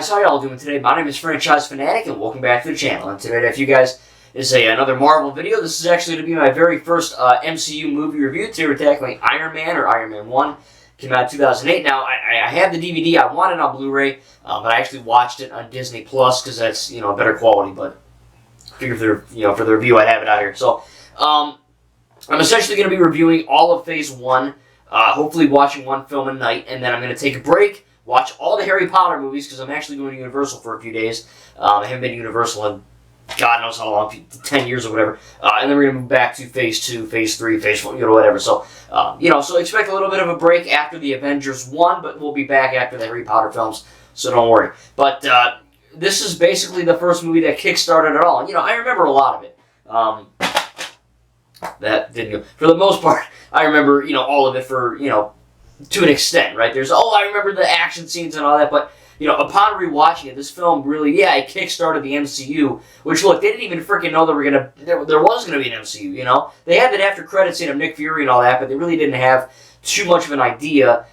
guys, how y'all doing today? My name is Franchise Fanatic, and welcome back to the channel. And today, if you guys, is another Marvel video. This is actually going to be my very first MCU movie review. Today we're tackling Iron Man, or Iron Man 1. Came out in 2008. Now, I have the DVD. I want it on Blu-ray, but I actually watched it on Disney Plus because that's, better quality. But I figured for the review, I'd have it out here. So, I'm essentially going to be reviewing all of Phase 1, hopefully watching one film a night, and then I'm going to take a break, watch all the Harry Potter movies, because I'm actually going to Universal for a few days. I haven't been to Universal in God knows how long, 10 years or whatever. And then we're going to move back to Phase 2, Phase 3, Phase 4, whatever. So, so expect a little bit of a break after the Avengers 1, but we'll be back after the Harry Potter films, so don't worry. But this is basically the first movie that kickstarted it all. And, I remember a lot of it. That didn't go. For the most part, I remember, all of it for, to an extent, right? I remember the action scenes and all that, but, upon rewatching it, this film really, it kickstarted the MCU, which, look, they didn't even freaking know there was going to be an MCU, They had that after credit scene of Nick Fury and all that, but they really didn't have too much of an idea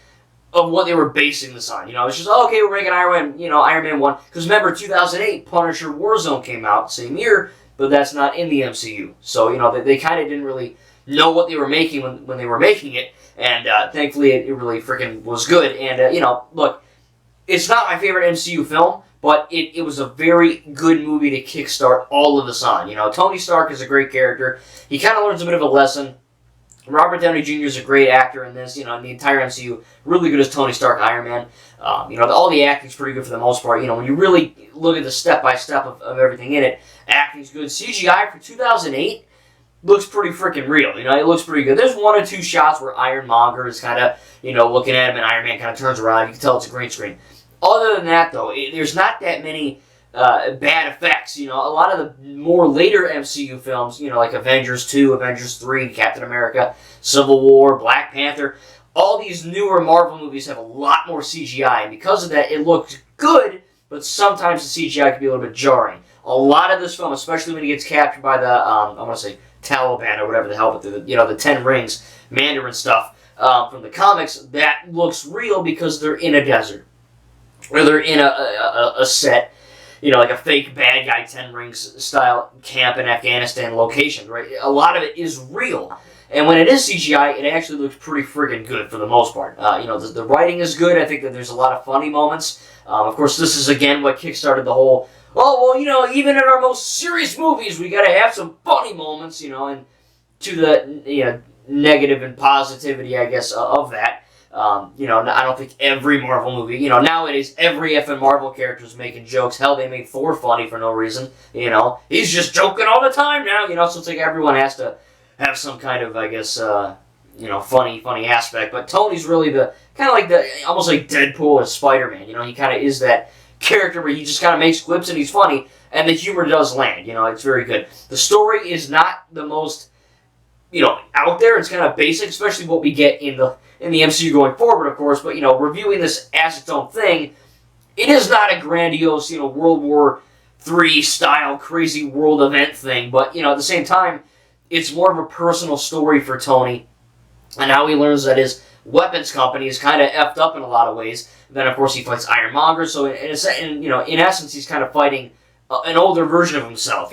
of what they were basing this on, It's just, okay, we're making Iron Man 1, because remember, 2008, Punisher Warzone came out, same year, but that's not in the MCU, so, they kind of didn't really know what they were making when they were making it, and thankfully it really freaking was good, and, look, it's not my favorite MCU film, but it was a very good movie to kickstart all of this on. Tony Stark is a great character. He kind of learns a bit of a lesson. Robert Downey Jr. is a great actor in this, in the entire MCU. Really good as Tony Stark, Iron Man. All the acting's pretty good for the most part. When you really look at the step-by-step of everything in it, acting's good. CGI for 2008 looks pretty freaking real. It looks pretty good. There's one or two shots where Ironmonger is kind of, looking at him, and Iron Man kind of turns around. You can tell it's a green screen. Other than that, though, there's not that many bad effects. A lot of the more later MCU films, like Avengers 2, Avengers 3, Captain America, Civil War, Black Panther, all these newer Marvel movies have a lot more CGI, and because of that, it looks good, but sometimes the CGI can be a little bit jarring. A lot of this film, especially when it gets captured by the, I want to say, Taliban or whatever the hell, but the Ten Rings, Mandarin stuff from the comics, that looks real because they're in a desert. Or they're in a set, like a fake bad guy Ten Rings style camp in Afghanistan location, right? A lot of it is real. And when it is CGI, it actually looks pretty friggin' good for the most part. The writing is good. I think that there's a lot of funny moments. Of course, this is, again, what kickstarted the whole, even in our most serious movies, we gotta have some funny moments, and to the, negative and positivity, I guess, of that. I don't think every Marvel movie, nowadays every effing Marvel character is making jokes. Hell, they made Thor funny for no reason, He's just joking all the time now, so it's like everyone has to have some kind of, I guess, funny aspect. But Tony's really almost like Deadpool or Spider-Man, he kind of is that character where he just kind of makes quips and he's funny, and the humor does land, it's very good. The story is not the most, out there. It's kind of basic, especially what we get in the MCU going forward, of course, but, reviewing this as its own thing, it is not a grandiose, World War III style crazy world event thing, but, at the same time, it's more of a personal story for Tony, and how he learns that his weapons company is kind of effed up in a lot of ways. Then, of course, he fights Ironmonger, so in essence, he's kind of fighting an older version of himself,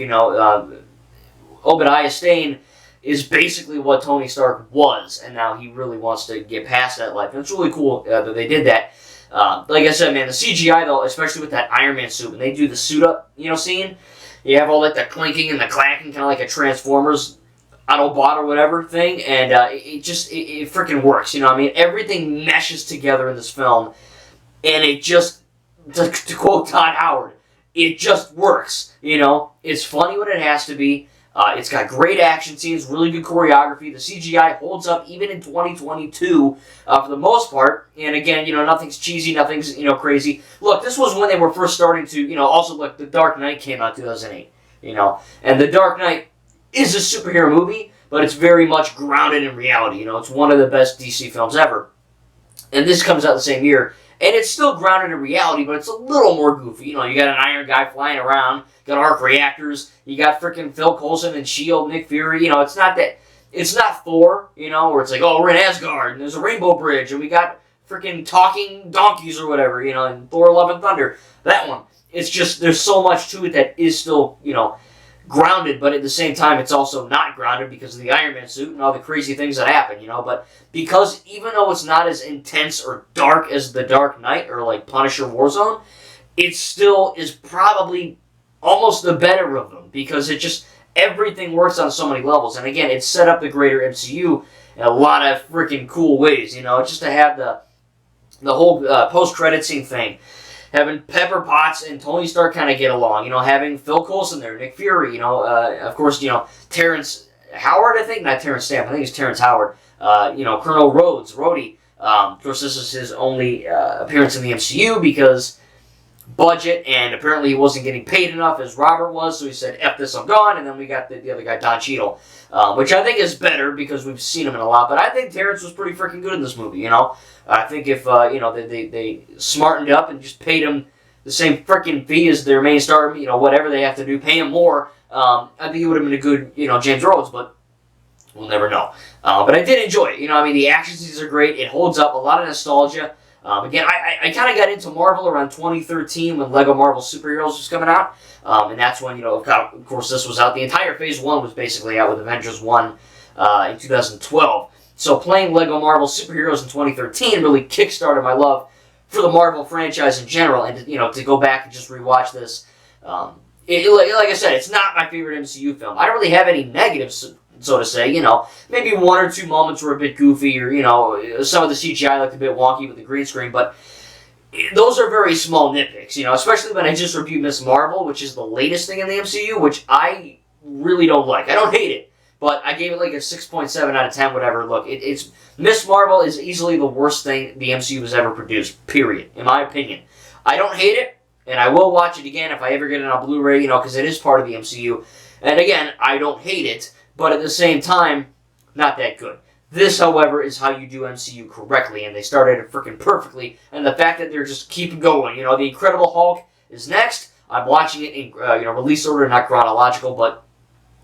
Obadiah Stane is basically what Tony Stark was, and now he really wants to get past that life. And it's really cool that they did that. Like I said, man, the CGI, though, especially with that Iron Man suit, when they do the suit-up, scene, you have all the clinking and the clacking, kind of like a Transformers Autobot or whatever thing, and it freaking works, Everything meshes together in this film, and it just, to quote Todd Howard, it just works, It's funny when it has to be. It's got great action scenes, really good choreography. The CGI holds up even in 2022 for the most part. And again, nothing's cheesy, nothing's, crazy. Look, this was when they were first starting to, also look, The Dark Knight came out in 2008, And The Dark Knight is a superhero movie, but it's very much grounded in reality. It's one of the best DC films ever. And this comes out the same year. And it's still grounded in reality, but it's a little more goofy. You got an Iron Guy flying around, got arc reactors, you got freaking Phil Coulson and S.H.I.E.L.D., Nick Fury. It's not Thor, where it's like, oh, we're in Asgard, and there's a rainbow bridge, and we got freaking talking donkeys or whatever, you know, in Thor: Love and Thunder. That one. It's just, there's so much to it that is still, you know, grounded, but at the same time, it's also not grounded because of the Iron Man suit and all the crazy things that happen, you know. But because even though it's not as intense or dark as The Dark Knight or like Punisher Warzone, it still is probably almost the better of them because it just, everything works on so many levels. And again, it set up the greater MCU in a lot of freaking cool ways, you know, just to have the whole post-credit scene thing. Having Pepper Potts and Tony Stark kind of get along, you know, having Phil Coulson there, Nick Fury, you know, of course, you know, Terrence Howard, I think, not Terrence Stamp, I think it's Terrence Howard, you know, Colonel Rhodey. Of course, this is his only appearance in the MCU because budget, and apparently he wasn't getting paid enough as Robert was, so he said, F this, I'm gone, and then we got the other guy, Don Cheadle, which I think is better because we've seen him in a lot, but I think Terrence was pretty freaking good in this movie, you know. I think if, you know, they smartened up and just paid him the same freaking fee as their main star, you know, whatever they have to do, pay him more, I think he would have been a good, you know, James Rhodes, but we'll never know. But I did enjoy it. You know, I mean, the action scenes are great. It holds up. A lot of nostalgia. Again, I kind of got into Marvel around 2013 when Lego Marvel Superheroes was coming out. And that's when, you know, of course, this was out. The entire Phase 1 was basically out with Avengers 1 in 2012. So playing Lego Marvel Superheroes in 2013 really kickstarted my love for the Marvel franchise in general. And, you know, to go back and just rewatch this, like I said, it's not my favorite MCU film. I don't really have any negatives, so to say. You know, maybe one or two moments were a bit goofy, or, you know, some of the CGI looked a bit wonky with the green screen, but those are very small nitpicks, you know, especially when I just reviewed Ms. Marvel, which is the latest thing in the MCU, which I really don't like. I don't hate it, but I gave it like a 6.7 out of 10, whatever. Look, it's Ms. Marvel is easily the worst thing the MCU has ever produced, period, in my opinion. I don't hate it, and I will watch it again if I ever get it on Blu-ray, you know, because it is part of the MCU. And again, I don't hate it, but at the same time, not that good. This, however, is how you do MCU correctly, and they started it freaking perfectly. And the fact that they're just keeping going, you know, the Incredible Hulk is next. I'm watching it in, you know, release order, not chronological, but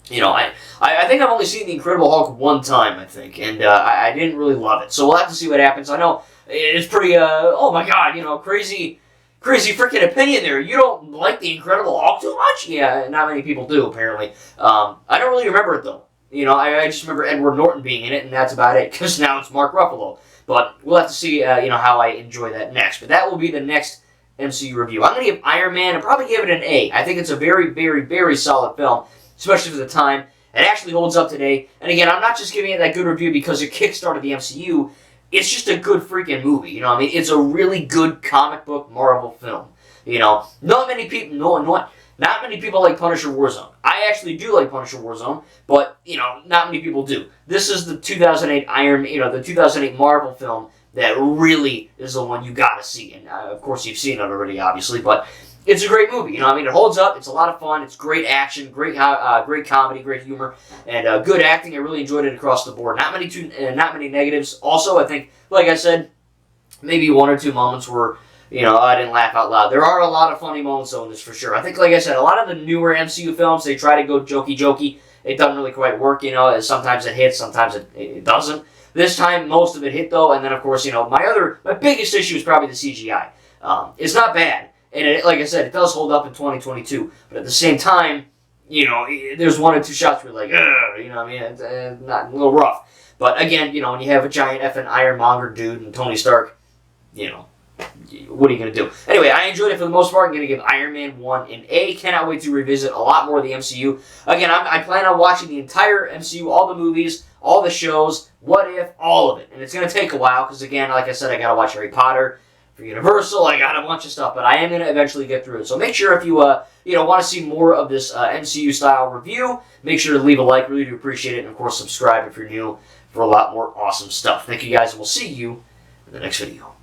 you know, I think I've only seen the Incredible Hulk one time, I think, and I didn't really love it. So we'll have to see what happens. I know it's pretty, oh my god, you know, crazy freaking opinion there. You don't like the Incredible Hulk too much? Yeah, not many people do, apparently. I don't really remember it, though. You know, I just remember Edward Norton being in it, and that's about it, because now it's Mark Ruffalo. But we'll have to see, you know, how I enjoy that next. But that will be the next MCU review. I'm going to give Iron Man, I'll probably give it an A. I think it's a very, very, very solid film, especially for the time. It actually holds up today. And again, I'm not just giving it that good review because it kickstarted the MCU. It's just a good freaking movie. You know what I mean? It's a really good comic book Marvel film. You know, not many people, not many people like Punisher Warzone. I actually do like Punisher Warzone, but, you know, not many people do. This is the 2008 the 2008 Marvel film that really is the one you gotta see. And, of course, you've seen it already, obviously, but it's a great movie. You know what I mean? It holds up. It's a lot of fun. It's great action, great comedy, great humor, and good acting. I really enjoyed it across the board. Not many negatives. Also, I think, like I said, maybe one or two moments where, you know, I didn't laugh out loud. There are a lot of funny moments, though, in this for sure. I think, like I said, a lot of the newer MCU films, they try to go jokey. It doesn't really quite work, you know. Sometimes it hits, sometimes it doesn't. This time, most of it hit, though, and then, of course, you know, my biggest issue is probably the CGI. It's not bad. And like I said, it does hold up in 2022. But at the same time, you know, there's one or two shots where you're like, ugh, you know what I mean? It's not a little rough. But again, you know, when you have a giant effing Ironmonger dude and Tony Stark, you know, what are you going to do? Anyway, I enjoyed it for the most part. I'm going to give Iron Man 1 an A. Cannot wait to revisit a lot more of the MCU. Again, I plan on watching the entire MCU, all the movies, all the shows, What If, all of it. And it's going to take a while because, again, like I said, I got to watch Harry Potter. For Universal, I got a bunch of stuff, but I am going to eventually get through it. So make sure if you, you know, want to see more of this MCU-style review, make sure to leave a like. Really do appreciate it. And, of course, subscribe if you're new for a lot more awesome stuff. Thank you, guys, and we'll see you in the next video.